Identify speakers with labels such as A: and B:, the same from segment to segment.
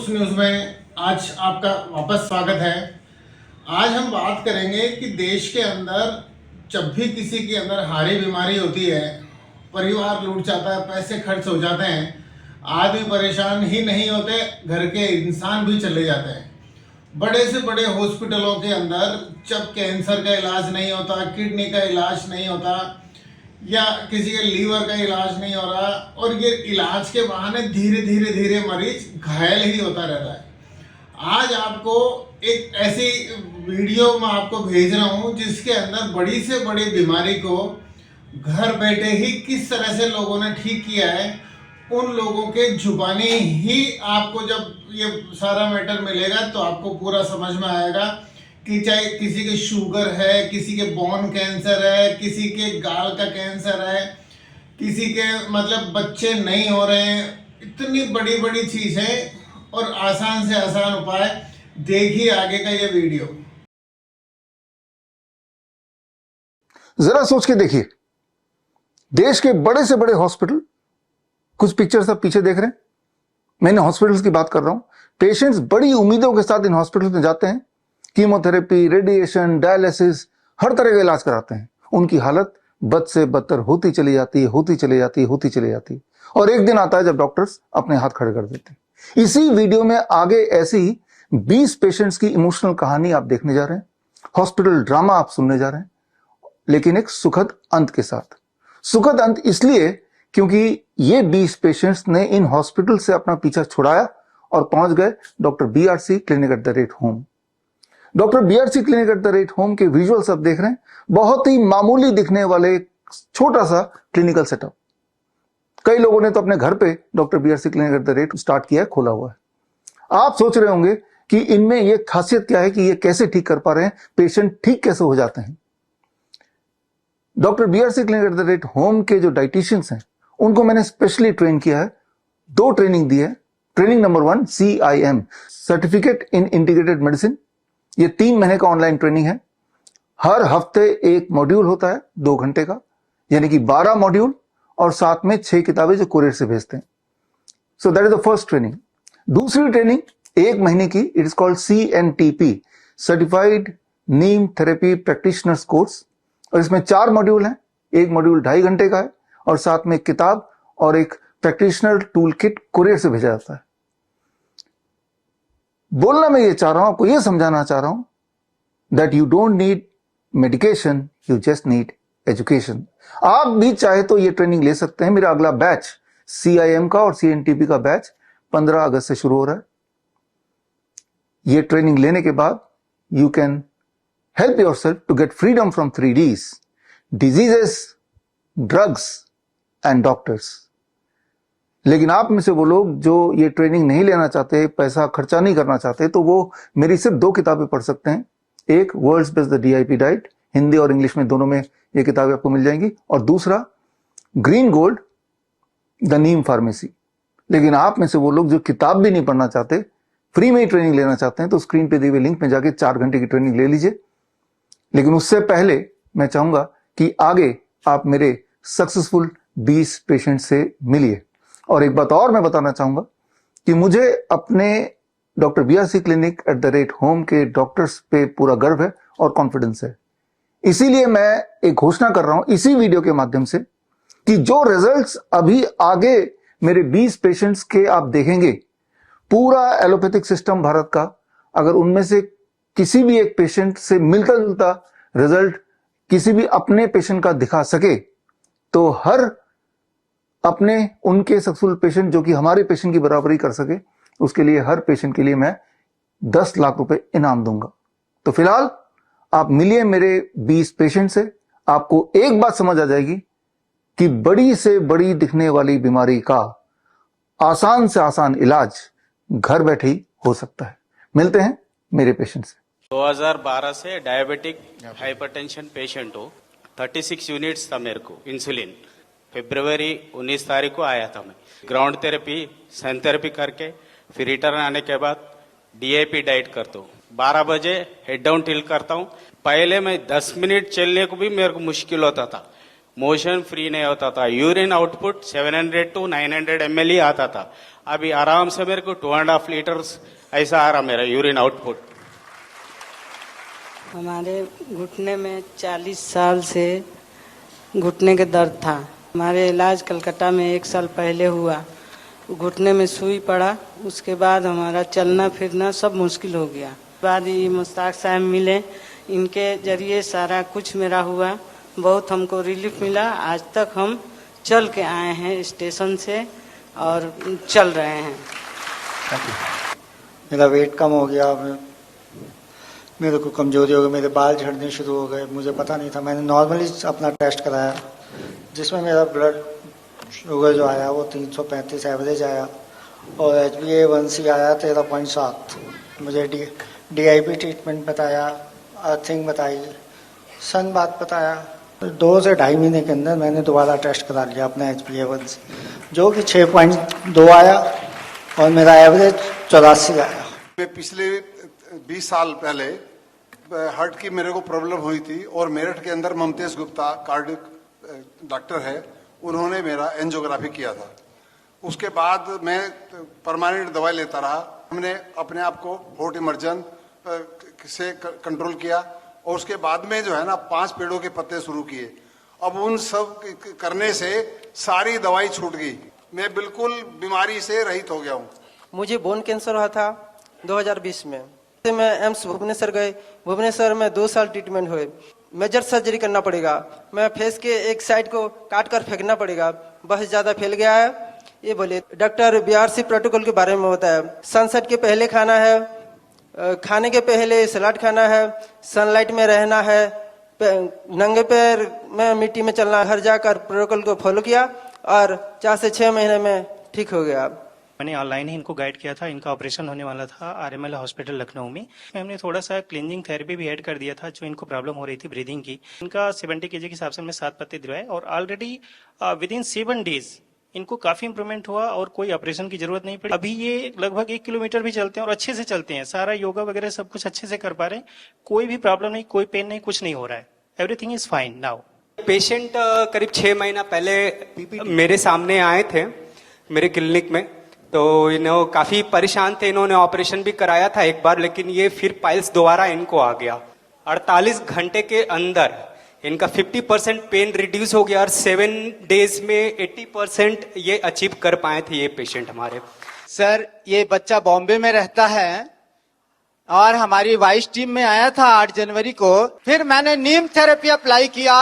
A: उस न्यूज़ में आज आपका वापस स्वागत है। आज हम बात करेंगे कि देश के अंदर जब भी किसी के अंदर हारी बीमारी होती है, परिवार लूट जाता है, पैसे खर्च हो जाते हैं, आदमी परेशान ही नहीं होते, घर के इंसान भी चले जाते हैं। बड़े से बड़े हॉस्पिटलों के अंदर जब कैंसर का इलाज नहीं होता, किडनी का इलाज नहीं होता या किसी के लीवर का इलाज नहीं हो रहा, और ये इलाज के बहाने धीरे धीरे धीरे मरीज घायल ही होता रहता है। आज आपको एक ऐसी वीडियो मैं आपको भेज रहा हूँ जिसके अंदर बड़ी से बड़ी बीमारी को घर बैठे ही किस तरह से लोगों ने ठीक किया है, उन लोगों के जुबानी ही आपको जब ये सारा मैटर मिलेगा तो आपको पूरा समझ में आएगा कि चाहे किसी के शुगर है, किसी के बोन कैंसर है, किसी के गाल का कैंसर है, किसी के मतलब बच्चे नहीं हो रहे हैं, इतनी बड़ी बड़ी चीज है और आसान से आसान उपाय। देखिए आगे का ये वीडियो।
B: जरा सोच के देखिए, देश के बड़े से बड़े हॉस्पिटल, कुछ पिक्चर्स आप पीछे देख रहे हैं, मैंने हॉस्पिटल्स की बात कर रहा हूं। पेशेंट्स बड़ी उम्मीदों के साथ इन हॉस्पिटल्स में जाते हैं, कीमोथेरेपी, रेडिएशन, डायलिसिस, हर तरह का इलाज कराते हैं। उनकी हालत बद से बदतर होती चली जाती है, होती चली जाती है, होती चली जाती है, और एक दिन आता है जब डॉक्टर्स अपने हाथ खड़े कर देते हैं। इसी वीडियो में आगे ऐसी 20 पेशेंट्स की इमोशनल कहानी आप देखने जा रहे हैं, हॉस्पिटल ड्रामा आप सुनने जा रहे हैं, लेकिन एक सुखद अंत के साथ। सुखद अंत इसलिए क्योंकि ये 20 पेशेंट्स ने इन हॉस्पिटल से अपना पीछा छुड़ाया और पहुंच गए doctor BRC clinic at the rate home. Doctor BRC clinic at the rate home के विजुअल्स आप देख रहे हैं, बहुत ही मामूली दिखने वाले छोटा सा क्लिनिकल सेटअप। कई लोगों ने तो अपने घर पे doctor BRC clinic at the rate start किया है, खोला हुआ है। आप सोच रहे होंगे कि इनमें यह खासियत क्या है कि ये कैसे ठीक कर पा रहे हैं, पेशेंट ठीक कैसे हो जाते हैं। Doctor BRC clinic at the rate home के जो डाइटिशियंस हैं उनको मैंने स्पेशली ट्रेन किया है, 2 ट्रेनिंग दी है। Training number 1 CIM, certificate in integrated medicine. ये 3 महीने का ऑनलाइन ट्रेनिंग है। हर हफ्ते एक मॉड्यूल होता है 2 घंटे का, यानी कि 12 मॉड्यूल, और साथ में 6 किताबें जो कुरियर से भेजते हैं। So that is the first training. दूसरी ट्रेनिंग 1 महीने की, it is called CNTP, certified Neem therapy practitioners course, और इसमें 4 मॉड्यूल हैं। एक मॉड्यूल 2.5 घंटे का है और साथ में एक किताब और एक प्रैक्टिशनर टूल किट कुरियर से भेजा जाता है। बोलना मैं ये चाह रहा हूं, आपको ये समझाना चाह रहा हूं that you don't need medication, you just need education. आप भी चाहे तो ये ट्रेनिंग ले सकते हैं। मेरा अगला बैच CIM का और CNTP का बैच 15 अगस्त से शुरू हो रहा है। ये ट्रेनिंग लेने के बाद you can help yourself to get freedom from 3Ds: diseases, drugs and doctors। लेकिन आप में से वो लोग जो ये ट्रेनिंग नहीं लेना चाहते, पैसा खर्चा नहीं करना चाहते, तो वो मेरी सिर्फ 2 किताबें पढ़ सकते हैं। एक world's best the DIP diet, Hindi और इंग्लिश में दोनों में ये किताबें आपको मिल जाएंगी, और दूसरा green gold the Neem pharmacy. लेकिन आप में से वो लोग जो किताब भी नहीं पढ़ना चाहते, फ्री में ही ट्रेनिंग लेना चाहते हैं, तो स्क्रीन पे दिए हुए लिंक में जाके 4 घंटे की ट्रेनिंग ले लीजिए। लेकिन उससे पहले मैं चाहूंगा कि आगे आप मेरे सक्सेसफुल 20 पेशेंट से मिलिए। और एक बात और मैं बताना चाहूंगा कि मुझे अपने doctor BRC clinic at the rate home के डॉक्टर्स पे पूरा गर्व है और कॉन्फिडेंस है। इसीलिए मैं एक घोषणा कर रहा हूं इसी वीडियो के माध्यम से कि जो रिजल्ट्स अभी आगे मेरे 20 पेशेंट्स के आप देखेंगे, पूरा एलोपैथिक सिस्टम भारत का, अगर उनमें से किसी भी एक पेशेंट से मिलता जुलता रिजल्ट किसी भी अपने पेशेंट का दिखा सके, तो हर अपने उनके सक्सेसफुल पेशेंट जो कि हमारे पेशेंट की बराबरी कर सके, उसके लिए हर पेशेंट के लिए मैं 10 लाख रुपए इनाम दूंगा। तो फिलहाल आप मिलिए मेरे 20 पेशेंट से, आपको एक बात समझ आ जाएगी कि बड़ी से बड़ी दिखने वाली बीमारी का आसान से आसान इलाज घर बैठे ही हो सकता है। मिलते हैं मेरे पेशेंट से।
C: 2012 से डायबिटिक हाइपरटेंशन पेशेंट हूँ। 36 यूनिट्स था मेरे को इंसुलिन। फरवरी 19 तारीख को आया था मैं। ग्राउंड थेरेपी, सन थेरेपी करके फिर रिटर्न आने के बाद DIP डाइट करता हूँ। 12 बजे हेड डाउन टिल करता हूँ। पहले मैं 10 मिनट चलने को भी मेरे को मुश्किल होता था। मोशन फ्री नहीं होता था, यूरिन आउटपुट 700 to 900 ml ही आता था। अभी आराम से मेरे को 2.5 लीटर्स ऐसा आ रहा मेरा यूरिन आउटपुट।
D: हमारे घुटने में 40 साल से घुटने के दर्द था। हमारे इलाज कलकत्ता में 1 साल पहले हुआ। घुटने में सुई पड़ा, उसके बाद हमारा चलना फिरना सब मुश्किल हो गया। बाद ये मुश्ताक साहब मिले, इनके जरिए सारा कुछ मेरा हुआ, बहुत हमको रिलीफ मिला। आज तक हम चल के आए हैं स्टेशन से और चल रहे हैं।
E: मेरा वेट कम हो गया, मेरे को कमजोरी हो गई, मेरे बाल झड़ने शुरू हो गए। मुझे पता नहीं था, मैंने नॉर्मली अपना टेस्ट कराया जिसमें मेरा ब्लड शुगर जो आया वो 335 एवरेज आया और HbA1c आया 13.7। मुझे DIP ट्रीटमेंट बताया, अर्थिंग बताई, सन बात बताया। 2 से 2.5 महीने के अंदर मैंने दोबारा टेस्ट करा लिया अपना HbA1c, जो कि 6.2 आया और मेरा एवरेज 84 आया।
F: मैं पिछले 20 साल पहले हार्ट की मेरे को प्रॉब्लम हुई थी और मेरठ के अंदर ममतेज गुप्ता कार्डियक डॉक्टर है, उन्होंने मेरा एंजियोग्राफी किया था। उसके बाद मैं परमानेंट दवाई लेता रहा। हमने अपने आप को हार्ट इमर्जन से कंट्रोल किया और उसके बाद में जो है ना 5 पेड़ों के पत्ते शुरू किए। अब उन सब करने से सारी दवाई छूट गई, मैं बिल्कुल बीमारी से रहित हो गया हूँ।
G: मुझे बोन कैंसर हुआ था 2020 में। मैं एम्स भुवनेश्वर गए, भुवनेश्वर में 2 साल ट्रीटमेंट हुए। मेजर सर्जरी करना पड़ेगा, मैं फेस के एक साइड को काट कर फेंकना पड़ेगा, बहुत ज्यादा फैल गया है। ये बोले डॉक्टर BRC प्रोटोकॉल के बारे में होता है। सनसेट के पहले खाना है, खाने के पहले सलाद खाना है, सनलाइट में रहना है, नंगे पैर में मिट्टी में चलना। हर जाकर प्रोटोकॉल को फॉलो किया और 4 से 6 महीने में ठीक हो गया।
H: मैंने ऑनलाइन ही इनको गाइड किया था। इनका ऑपरेशन होने वाला था RML हॉस्पिटल लखनऊ में। हमने थोड़ा सा क्लींजिंग थेरेपी भी ऐड कर दिया था, जो इनको प्रॉब्लम हो रही थी ब्रीदिंग की। इनका 70 kg के हिसाब से हमने 7 पत्ते दिलवाए और ऑलरेडी विद इन 7 डेज इनको काफी इंप्रूवमेंट हुआ और कोई ऑपरेशन की जरूरत नहीं पड़ी। अभी ये लगभग 1 किलोमीटर भी चलते हैं और अच्छे से चलते हैं। सारा योगा वगैरह सब कुछ अच्छे से कर पा रहे हैं। कोई भी प्रॉब्लम नहीं, कोई पेन नहीं, कुछ नहीं हो रहा है। Everything is fine now.
I: Patient करीब 6 महीना पहले मेरे सामने आए थे मेरे क्लिनिक में, तो इन्हों काफी परेशान थे। इन्होंने ऑपरेशन भी कराया था एक बार, लेकिन ये फिर पाइल्स दोबारा इनको आ गया। 48 घंटे के अंदर इनका 50% पेन रिड्यूस हो गया और 7 डेज में 80% ये अचीव कर पाए थे ये पेशेंट हमारे।
J: सर, ये बच्चा बॉम्बे में रहता है और हमारी वाइस टीम में आया था 8 जनवरी को। फिर मैंने नीम थेरेपी अप्लाई किया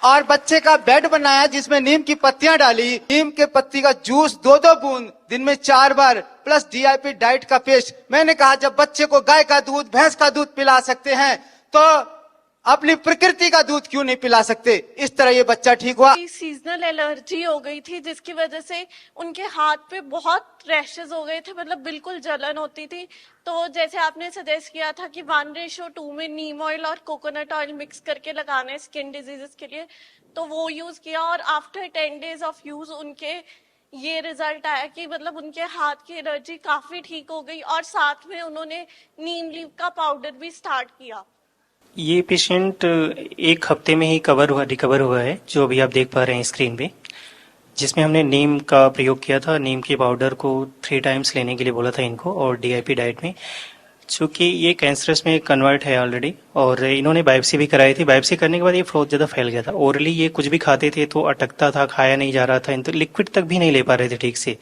J: और बच्चे का बेड बनाया जिसमें नीम की पत्तियां डाली। नीम के पत्ती का जूस 2-2 बूंद दिन में 4 बार प्लस DIP डाइट का पेस्ट। मैंने कहा जब बच्चे को गाय का दूध, भैंस का दूध पिला सकते हैं तो अपनी प्रकृति का दूध क्यों नहीं पिला सकते। इस तरह ये बच्चा ठीक हुआ।
K: सीजनल एलर्जी हो गई थी जिसकी वजह से उनके हाथ पे बहुत रैशेस हो गए थे, मतलब बिल्कुल जलन होती थी। तो जैसे आपने सजेस्ट किया था कि 1:2 में नीम ऑयल और कोकोनट ऑयल मिक्स करके लगाने स्किन डिजीजेस के लिए, तो वो यूज किया और आफ्टर 10 डेज ऑफ यूज उनके ये रिजल्ट आया कि मतलब उनके हाथ की एलर्जी काफी ठीक हो गई और साथ में उन्होंने नीम लीव का पाउडर भी स्टार्ट किया।
H: ये पेशेंट 1 हफ्ते में ही रिकवर हुआ है, जो अभी आप देख पा रहे हैं स्क्रीन पे, जिसमें हमने नीम का प्रयोग किया था। नीम के पाउडर को 3 टाइम्स लेने के लिए बोला था इनको और DIP डाइट में। चूंकि ये कैंसरस में कन्वर्ट है ऑलरेडी और इन्होंने बायोप्सी भी कराई थी। बायोप्सी करने के बाद ये बहुत ज़्यादा फैल गया था। ओरली ये कुछ भी खाते थे तो अटकता था, खाया नहीं जा रहा था, तो लिक्विड तक भी नहीं ले पा रहे थे ठीक से।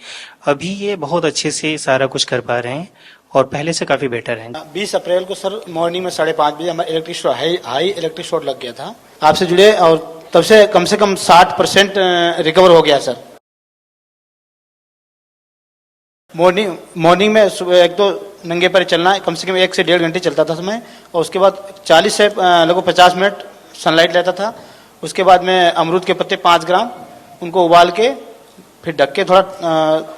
H: अभी ये बहुत अच्छे से सारा कुछ कर पा रहे हैं और पहले से काफी बेटर है।
L: 20 अप्रैल को सर मॉर्निंग में 5:30 बजे हमारा हाई इलेक्ट्रिक शॉर्ट लग गया था। आपसे जुड़े और तब से कम 60% रिकवर हो गया सर। मॉर्निंग में सुबह 1-2 नंगे पैर चलना कम से कम 1 से 1.5 घंटे चलता था समय, और उसके बाद 40 से लगभग 50 मिनट सनलाइट लेता था। उसके बाद में अमरूद के पत्ते 5 ग्राम उनको उबाल के फिर ढक के थोड़ा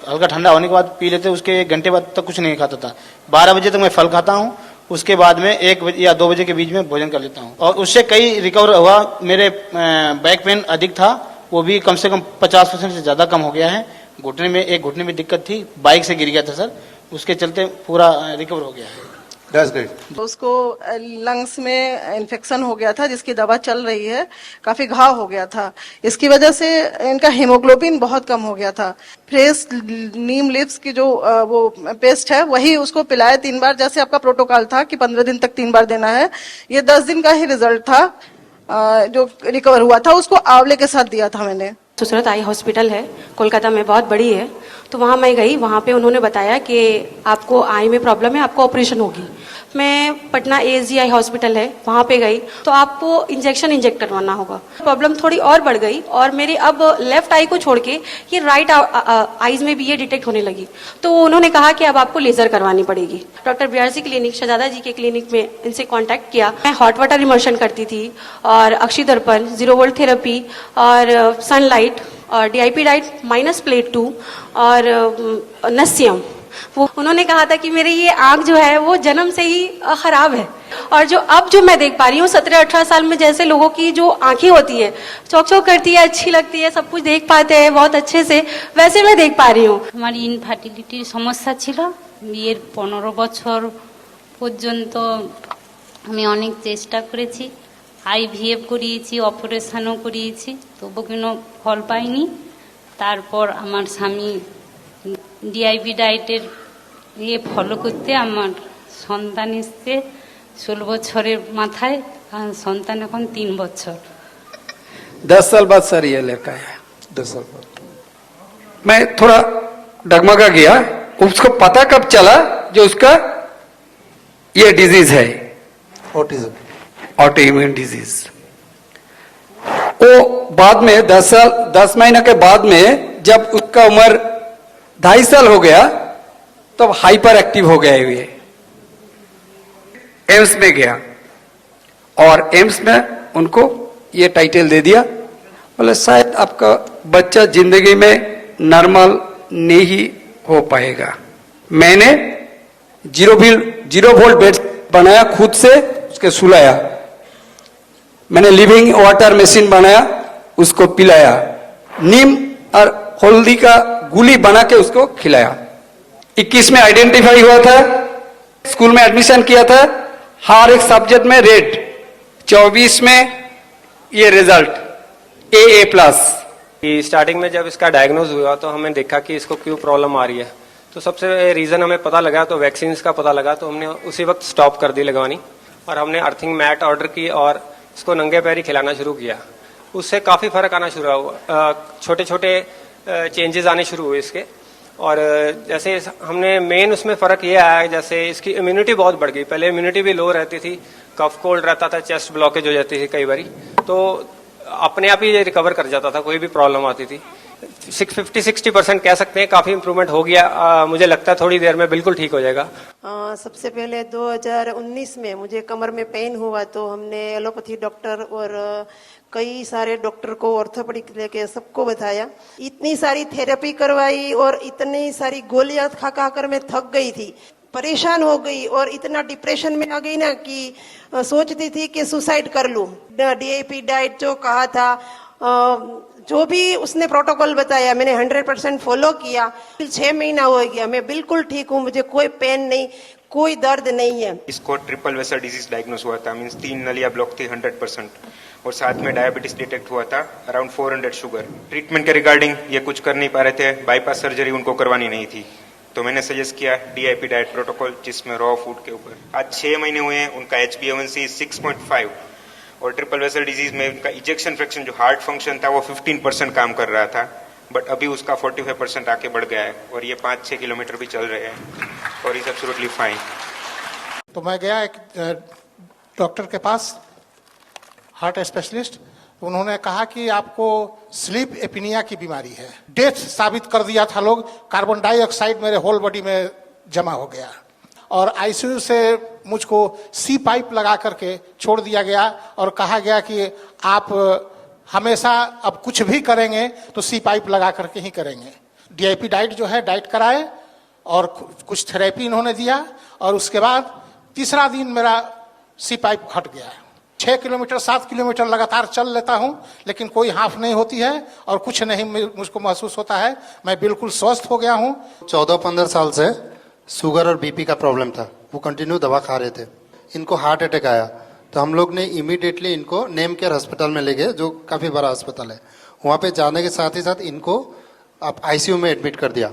L: हल्का ठंडा होने के बाद पी लेते। उसके 1 घंटे बाद तक कुछ नहीं खाता था। 12 बजे तक मैं फल खाता हूँ, उसके बाद में 1 बजे या 2 बजे के बीच में भोजन कर लेता हूँ और उससे कई रिकवर हुआ। मेरे बैक पेन अधिक था, वो भी कम से कम 50% से ज़्यादा कम हो गया है। घुटने में दिक्कत थी, बाइक से गिर गया था सर, उसके चलते पूरा रिकवर हो गया है।
B: That's great.
D: उसको लंग्स में इन्फेक्शन हो गया था जिसकी दवा चल रही है, काफी घाव हो गया था, इसकी वजह से इनका हीमोग्लोबिन बहुत कम हो गया था. फ्रेश नीम लिप्स की जो वो पेस्ट है वही उसको पिलाया 3 बार, जैसे आपका प्रोटोकॉल था कि 15 दिन तक 3 बार देना है. ये 10 दिन का ही रिजल्ट था. जो रिकवर हुआ था उसको आंवले के साथ दिया था मैंने.
M: सूरत आई हॉस्पिटल है कोलकाता में, बहुत बड़ी है. तो वहाँ मैं गई, वहाँ पे उन्होंने बताया कि आपको आई में प्रॉब्लम है, आपको ऑपरेशन होगी. मैं पटना ASGI हॉस्पिटल है वहाँ पे गई तो आपको इंजेक्ट करवाना होगा. प्रॉब्लम थोड़ी और बढ़ गई और मेरी अब लेफ्ट आई को छोड़ के ये राइट आईज में भी ये डिटेक्ट होने लगी. तो उन्होंने कहा कि अब आपको लेजर करवानी पड़ेगी. डॉक्टर BRC क्लिनिक, शहजादा जी के क्लिनिक में इनसे कॉन्टैक्ट किया. मैं हॉट वाटर इमर्शन करती थी और अक्षी दर्पण, 0 वोल्ट थेरेपी और सनलाइट और DIP डाइट -2 और नस्यम. वो उन्होंने कहा था कि मेरी ये आंख जो है वो जन्म से ही खराब है. और जो मैं देख पा रही हूँ 17-18 साल में, जैसे लोगों की जो आंखें होती है चौक चौक करती है, अच्छी लगती है, सब कुछ देख पाते हैं बहुत अच्छे से, वैसे मैं देख पा रही हूँ.
N: हमारी इनफार्टिलिटीर समस्या ছিল. বিয়ের 15 বছর পর্যন্ত আমি অনেক চেষ্টা করেছি, IVF করিয়েছি, অপারেশনও করিয়েছি, তবু কোনো ফল পাইনি. তারপর আমার স্বামী DIP ডায়েটের ইয়ে ফলো করতে আমার সন্তান এসছে 16 বছরের মাথায়, আর সন্তান এখন 3 বছর.
O: 10 साल बाद सर ये लड़का है. 10 साल बाद मैं थोड़ा डगमगा गया. उसको पता कब चला जो उसका ये डिजीज है,
B: ऑटिज्म,
O: ऑटो इम्यून डिजीज. वो बाद में 10 महीने के बाद में जब उसका उम्र 2.5 साल हो गया तब हाइपर एक्टिव हो गया. ये एम्स में गया और एम्स में उनको ये टाइटल दे दिया, बोले शायद आपका बच्चा जिंदगी में नॉर्मल नहीं हो पाएगा. मैंने 0 वोल्ट बेड बनाया, खुद से उसके सुलाया. मैंने लिविंग वाटर मशीन बनाया, उसको पिलाया. नीम और हल्दी का गुली बना के उसको खिलाया. 21 में आइडेंटिफाई हुआ था, स्कूल में एडमिशन किया था, हर एक सब्जेक्ट में रेड. 24 में ये रिजल्ट AA+.
I: स्टार्टिंग में जब इसका डायग्नोज हुआ तो हमें देखा कि इसको क्यों प्रॉब्लम आ रही है. तो सबसे रीज़न हमें पता लगा, तो वैक्सीन का पता लगा, तो हमने उसी वक्त स्टॉप कर दी लगवानी और हमने अर्थिंग मैट ऑर्डर की और इसको नंगे पैर ही खिलाना शुरू किया. उससे काफ़ी फर्क आना शुरू हुआ, छोटे छोटे चेंजेस आने शुरू हुए इसके. और जैसे हमने मेन उसमें फ़र्क ये आया, जैसे इसकी इम्यूनिटी बहुत बढ़ गई. पहले इम्यूनिटी भी लो रहती थी, कफ कोल्ड रहता था, चेस्ट ब्लॉकेज हो जाती थी कई बारी, तो अपने आप ही ये रिकवर कर जाता था कोई भी प्रॉब्लम आती थी. 50-60% कह सकते हैं काफ़ी इम्प्रूवमेंट हो गया. मुझे लगता है थोड़ी देर में बिल्कुल ठीक हो जाएगा.
D: सबसे पहले 2019 में मुझे कमर में पेन हुआ तो हमने एलोपैथी डॉक्टर और कई सारे डॉक्टर को, ऑर्थोपेडिक लेके सबको बताया. इतनी सारी थेरेपी करवाई और इतनी सारी गोलियां खा कर मैं थक गई थी, परेशान हो गई और इतना डिप्रेशन में आ गई ना कि सोचती थी कि सुसाइड कर लूं. DIP डाइट जो कहा था, जो भी उसने प्रोटोकॉल बताया मैंने 100% फॉलो किया. 6 महीना हो गया, मैं बिल्कुल ठीक हूँ, मुझे कोई पेन नहीं, कोई दर्द नहीं है.
P: इसको ट्रिपल वेसल डिजीज डायग्नोस हुआ था, मींस 3 नलियां ब्लॉक थी 100%, और साथ में डायबिटीज डिटेक्ट हुआ था, अराउंड 400 शुगर. ट्रीटमेंट के रिगार्डिंग ये कुछ कर नहीं पा रहे थे, बाईपास सर्जरी उनको करवानी नहीं थी, तो मैंने सजेस्ट किया DIP डाइट प्रोटोकॉल, जिसमें रॉ फूड के ऊपर. आज 6 महीने हुए हैं, उनका HbA1c 6.5 और ट्रिपल वेसल डिजीज में उनका इजेक्शन फ्रैक्शन जो हार्ट फंक्शन था वो 15% काम कर रहा था, बट अभी उसका 45% आके बढ़ गया है और ये 5-6 किलोमीटर भी चल रहे हैं और इज एब्सोल्युटली फाइन.
Q: तो मैं गया एक डॉक्टर के पास, हार्ट स्पेशलिस्ट. उन्होंने कहा कि आपको स्लीप एपिनिया की बीमारी है. डेथ साबित कर दिया था लोग, कार्बन डाइऑक्साइड मेरे होल बॉडी में जमा हो गया और ICU से मुझको C पाइप लगा करके छोड़ दिया गया और कहा गया कि आप हमेशा अब कुछ भी करेंगे तो C पाइप लगा करके ही करेंगे. DIP डाइट जो है डाइट कराए और कुछ थेरेपी इन्होंने दिया और उसके बाद तीसरा दिन मेरा C पाइप हट गया. 6 किलोमीटर 7 किलोमीटर लगातार चल लेता हूं, लेकिन कोई हाफ नहीं होती है और कुछ नहीं मुझको महसूस होता है. मैं बिल्कुल स्वस्थ हो गया हूं.
R: 14-15 साल से शुगर और BP का प्रॉब्लम था. वो कंटिन्यू दवा खा रहे थे। इनको हार्ट अटैक आया तो हम लोग ने इमीडिएटली इनको नेम केयर अस्पताल में ले गए, जो काफ़ी बड़ा अस्पताल है। वहाँ पे जाने के साथ ही साथ इनको आप आईसीयू में एडमिट कर दिया।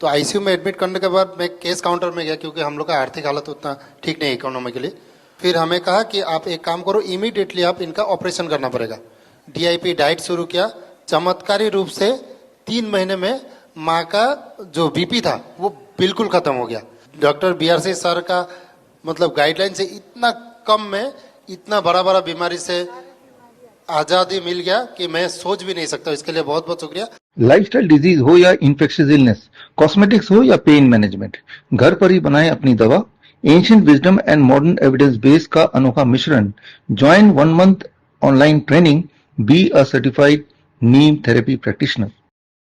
R: तो आईसीयू में एडमिट करने के बाद मैं केस काउंटर में गया, क्योंकि हम लोग का आर्थिक हालत उतना ठीक नहीं है इकोनॉमिकली। फिर हमें कहा कि आप एक काम करो, इमीडिएटली आप इनका ऑपरेशन करना पड़ेगा। डीआईपी डाइट शुरू किया। चमत्कारी रूप से 3 महीने में माँ का जो बीपी था वो बिल्कुल खत्म हो गया। डॉक्टर बीआरसी सर का मतलब गाइडलाइन से इतना कम में इतना बड़ा बीमारी से आजादी मिल गया कि मैं सोच भी नहीं सकता। इसके लिए बहुत बहुत शुक्रिया।
B: लाइफस्टाइल डिजीज हो या इन्फेक्शियस इलनेस, कॉस्मेटिक्स हो या पेन मैनेजमेंट, घर पर ही बनाएं अपनी दवा। Ancient wisdom and modern evidence base का अनोखा मिश्रण। Join 1 month online training, be a certified Neem therapy practitioner.